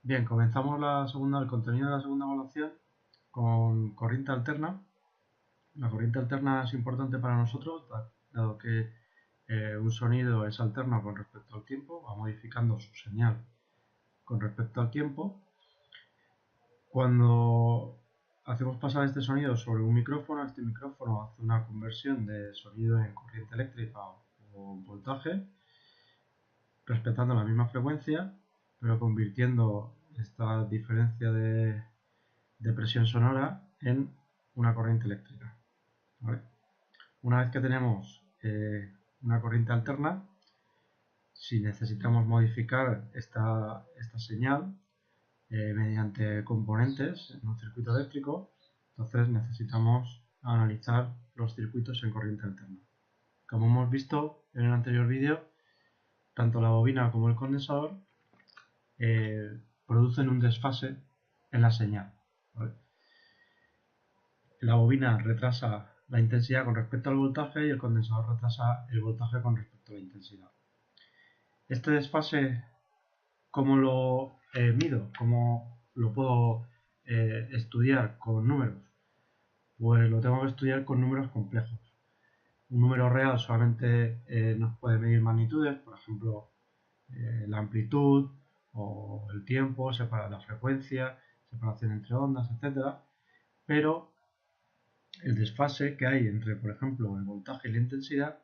Bien, comenzamos el contenido de la segunda evaluación con corriente alterna. La corriente alterna es importante para nosotros, dado que un sonido es alterno con respecto al tiempo, va modificando su señal con respecto al tiempo. Cuando hacemos pasar este sonido sobre un micrófono, este micrófono hace una conversión de sonido en corriente eléctrica o voltaje, respetando la misma frecuencia, pero convirtiendo esta diferencia de presión sonora en una corriente eléctrica. ¿Vale? Una vez que tenemos una corriente alterna, si necesitamos modificar esta señal mediante componentes en un circuito eléctrico, entonces necesitamos analizar los circuitos en corriente alterna. Como hemos visto en el anterior vídeo, tanto la bobina como el condensador producen un desfase en la señal. ¿Vale? La bobina retrasa la intensidad con respecto al voltaje y el condensador retrasa el voltaje con respecto a la intensidad. Este desfase, ¿cómo lo mido? ¿Cómo lo puedo estudiar con números? Pues lo tengo que estudiar con números complejos. Un número real solamente nos puede medir magnitudes, por ejemplo, la amplitud o el tiempo, la frecuencia, separación entre ondas, etc. Pero el desfase que hay entre, por ejemplo, el voltaje y la intensidad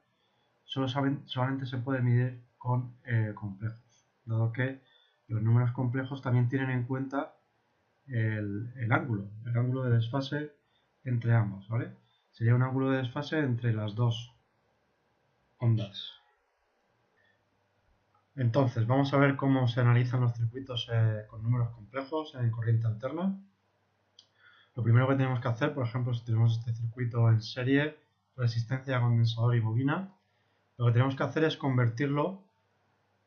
solamente se puede medir con complejos, dado que los números complejos también tienen en cuenta el ángulo de desfase entre ambos, ¿vale? Sería un ángulo de desfase entre las dos ondas. Entonces, vamos a ver cómo se analizan los circuitos con números complejos en corriente alterna. Lo primero que tenemos que hacer, por ejemplo, si tenemos este circuito en serie, resistencia, condensador y bobina, lo que tenemos que hacer es convertirlo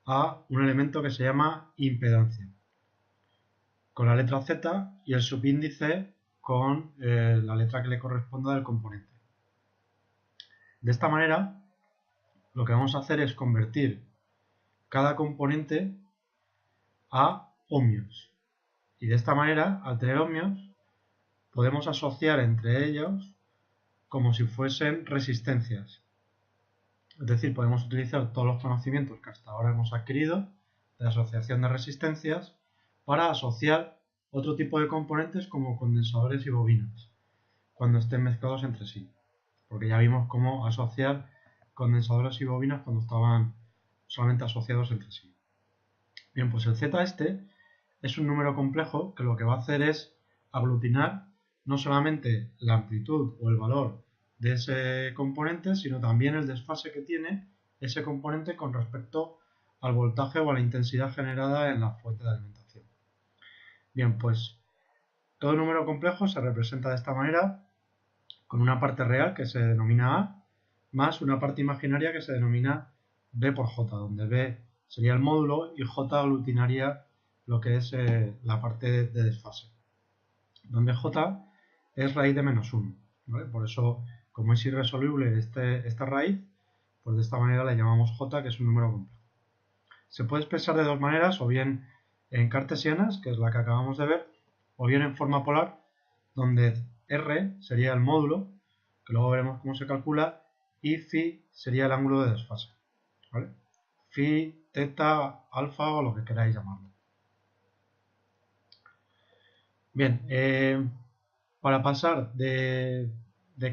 a un elemento que se llama impedancia, con la letra Z y el subíndice con la letra que le corresponda del componente. De esta manera, lo que vamos a hacer es convertir cada componente a ohmios. Y de esta manera, al tener ohmios, podemos asociar entre ellos como si fuesen resistencias. Es decir, podemos utilizar todos los conocimientos que hasta ahora hemos adquirido de asociación de resistencias para asociar otro tipo de componentes como condensadores y bobinas cuando estén mezclados entre sí. Porque ya vimos cómo asociar condensadores y bobinas cuando estaban solamente asociados entre sí. Bien, pues el Z este es un número complejo que lo que va a hacer es aglutinar no solamente la amplitud o el valor de ese componente, sino también el desfase que tiene ese componente con respecto al voltaje o a la intensidad generada en la fuente de alimentación. Bien, pues todo número complejo se representa de esta manera, con una parte real que se denomina A, más una parte imaginaria que se denomina B por J, donde B sería el módulo y J aglutinaría lo que es la parte de desfase, donde J es raíz de menos 1. ¿Vale? Por eso, como es irresoluble esta raíz, pues de esta manera la llamamos J, que es un número complejo. Se puede expresar de dos maneras, o bien en cartesianas, que es la que acabamos de ver, o bien en forma polar, donde R sería el módulo, que luego veremos cómo se calcula, y phi sería el ángulo de desfase. ¿Vale? Phi, teta, alfa o lo que queráis llamarlo. Bien, para pasar de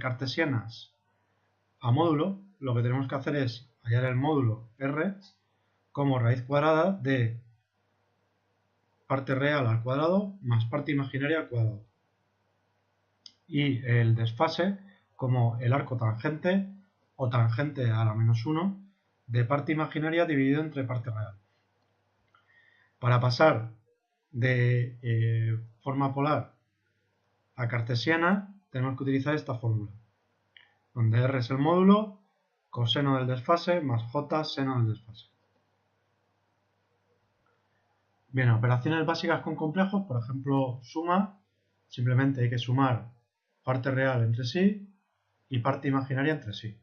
cartesianas a módulo, lo que tenemos que hacer es hallar el módulo R como raíz cuadrada de parte real al cuadrado más parte imaginaria al cuadrado. Y el desfase como el arco tangente o tangente a la menos 1 de parte imaginaria dividido entre parte real. Para pasar de forma polar a cartesiana tenemos que utilizar esta fórmula, donde R es el módulo, coseno del desfase más J seno del desfase. Bien, operaciones básicas con complejos, por ejemplo, suma, simplemente hay que sumar parte real entre sí y parte imaginaria entre sí,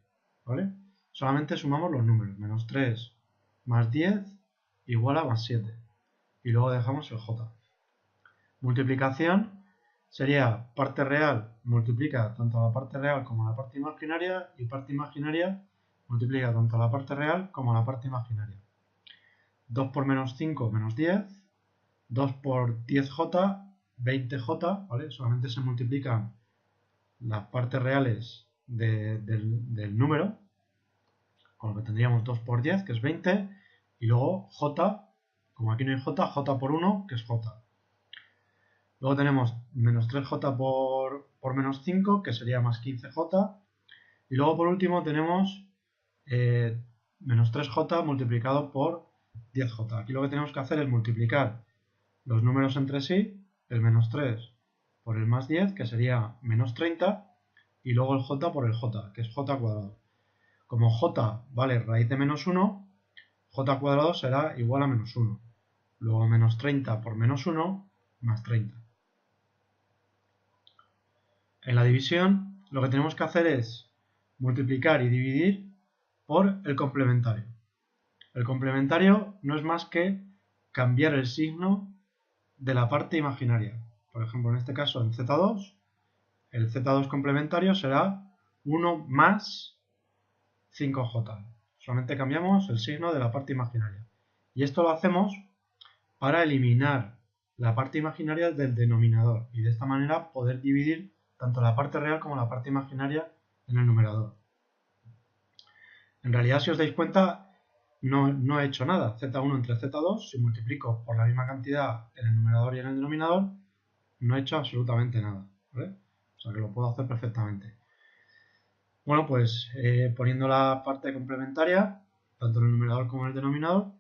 ¿vale? Solamente sumamos los números, menos 3 más 10 igual a más 7, y luego dejamos el J. Multiplicación sería parte real multiplica tanto la parte real como la parte imaginaria, y parte imaginaria multiplica tanto la parte real como la parte imaginaria. 2 por menos 5, menos 10. 2 por 10j, 20j, ¿vale? Solamente se multiplican las partes reales del número, con lo que tendríamos 2 por 10, que es 20, y luego j, como aquí no hay j por 1, que es j. Luego tenemos menos 3j por menos 5, que sería más 15j. Y luego por último tenemos menos 3j multiplicado por 10j. Aquí lo que tenemos que hacer es multiplicar los números entre sí, el menos 3 por el más 10, que sería menos 30, y luego el j por el j, que es j cuadrado. Como j vale raíz de menos 1, j cuadrado será igual a menos 1. Luego menos 30 por menos 1, más 30. En la división lo que tenemos que hacer es multiplicar y dividir por el complementario. El complementario no es más que cambiar el signo de la parte imaginaria. Por ejemplo, en este caso en Z2, el Z2 complementario será 1 más 5J. Solamente cambiamos el signo de la parte imaginaria. Y esto lo hacemos para eliminar la parte imaginaria del denominador y de esta manera poder dividir tanto la parte real como la parte imaginaria en el numerador. En realidad, si os dais cuenta, no he hecho nada. Z1 entre Z2, si multiplico por la misma cantidad en el numerador y en el denominador, no he hecho absolutamente nada, ¿vale? O sea que lo puedo hacer perfectamente. Bueno, pues poniendo la parte complementaria, tanto en el numerador como en el denominador,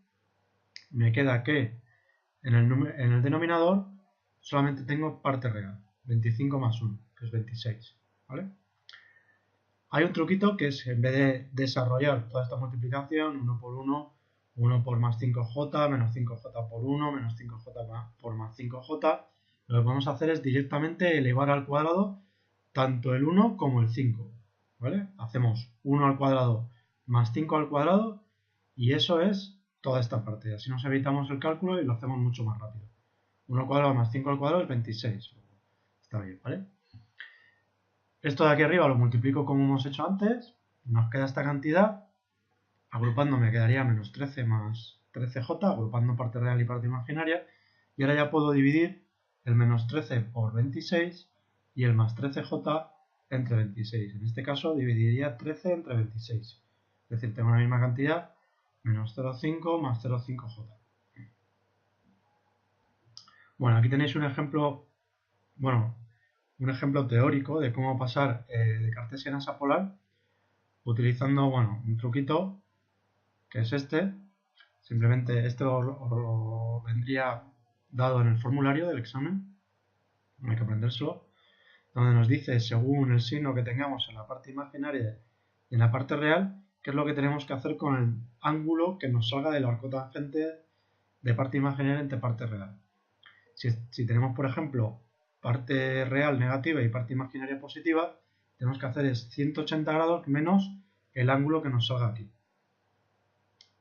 me queda que en el denominador solamente tengo parte real, 25 más 1, que es 26, ¿vale? Hay un truquito que es, en vez de desarrollar toda esta multiplicación, 1 por 1, 1 por más 5j, menos 5j por 1, menos 5j por más 5j, lo que podemos hacer es directamente elevar al cuadrado tanto el 1 como el 5, ¿vale? Hacemos 1 al cuadrado más 5 al cuadrado y eso es toda esta parte. Así nos evitamos el cálculo y lo hacemos mucho más rápido. 1 al cuadrado más 5 al cuadrado es 26. Está bien, ¿vale? Esto de aquí arriba lo multiplico como hemos hecho antes. Nos queda esta cantidad. Agrupando me quedaría menos 13 más 13j, agrupando parte real y parte imaginaria. Y ahora ya puedo dividir el menos 13 por 26 y el más 13j entre 26. En este caso dividiría 13 entre 26. Es decir, tengo la misma cantidad, menos 0,5 más 0,5j. Bueno, aquí tenéis un ejemplo, un ejemplo teórico de cómo pasar de cartesianas a polar utilizando, un truquito que es este. Simplemente esto os lo vendría dado en el formulario del examen, no hay que aprendérselo, donde nos dice, según el signo que tengamos en la parte imaginaria y en la parte real, qué es lo que tenemos que hacer con el ángulo que nos salga del arco tangente de parte imaginaria entre parte real. Si tenemos, por ejemplo, parte real negativa y parte imaginaria positiva, tenemos que hacer es 180 grados menos el ángulo que nos salga aquí.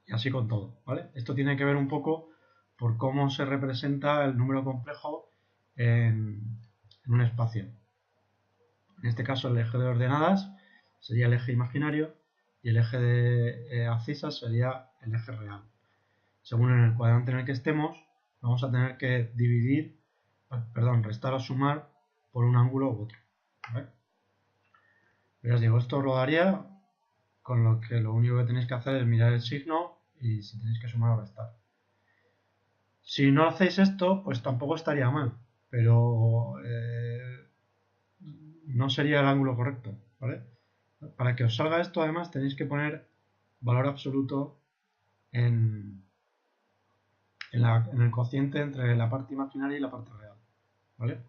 Y así con todo, ¿vale? Esto tiene que ver un poco por cómo se representa el número complejo en un espacio. En este caso el eje de ordenadas sería el eje imaginario y el eje de abscisas sería el eje real. Según en el cuadrante en el que estemos, vamos a tener que restar o sumar por un ángulo u otro, ¿vale? Pero os digo, esto os lo daría, con lo que lo único que tenéis que hacer es mirar el signo y si tenéis que sumar o restar. Si no hacéis esto, pues tampoco estaría mal, pero no sería el ángulo correcto, ¿vale? Para que os salga esto, además, tenéis que poner valor absoluto en el cociente entre la parte imaginaria y la parte real, ¿vale?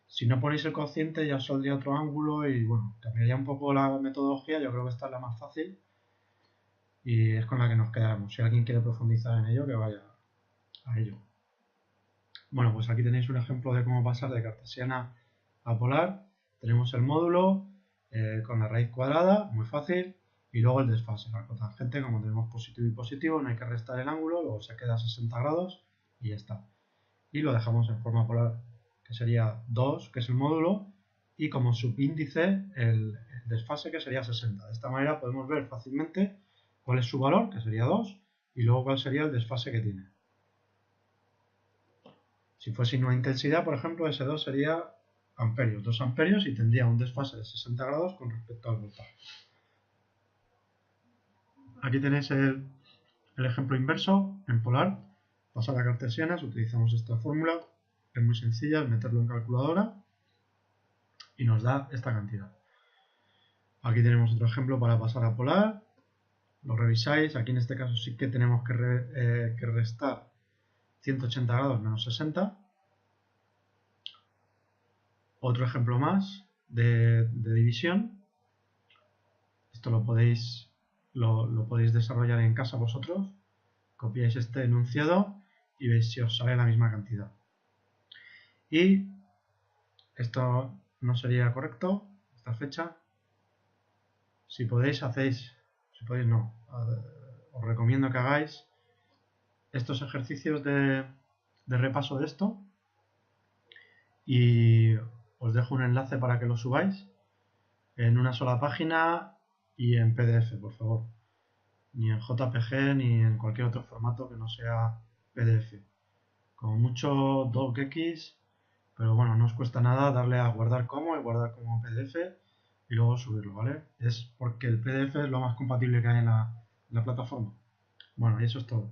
Si no ponéis el cociente ya os saldría otro ángulo y, cambiaría un poco la metodología. Yo creo que esta es la más fácil y es con la que nos quedamos. Si alguien quiere profundizar en ello, que vaya a ello. Bueno, pues aquí tenéis un ejemplo de cómo pasar de cartesiana a polar. Tenemos el módulo con la raíz cuadrada, muy fácil, y luego el desfase, la cotangente, como tenemos positivo y positivo, no hay que restar el ángulo, luego se queda a 60 grados y ya está. Y lo dejamos en forma polar que sería 2, que es el módulo, y como subíndice el desfase, que sería 60. De esta manera podemos ver fácilmente cuál es su valor, que sería 2, y luego cuál sería el desfase que tiene. Si fuese una intensidad, por ejemplo, S2 sería amperios, 2 amperios, y tendría un desfase de 60 grados con respecto al voltaje. Aquí tenéis el ejemplo inverso en polar. Pasar a cartesianas, utilizamos esta fórmula, es muy sencilla, es meterlo en calculadora y nos da esta cantidad. Aquí tenemos otro ejemplo para pasar a polar, lo revisáis, aquí en este caso sí que tenemos que restar 180 grados menos 60. Otro ejemplo más de división. Esto lo podéis desarrollar en casa vosotros. Copiáis este enunciado y veis si os sale la misma cantidad. Y esto no sería correcto, esta fecha. Si podéis, hacéis. Si podéis, no. Os recomiendo que hagáis estos ejercicios de repaso de esto. Y os dejo un enlace para que lo subáis en una sola página y en PDF, por favor. Ni en JPG ni en cualquier otro formato que no sea PDF. Como mucho docx, pero bueno, no os cuesta nada darle a guardar como y guardar como PDF y luego subirlo, ¿vale? Es porque el PDF es lo más compatible que hay en la plataforma. Bueno, y eso es todo.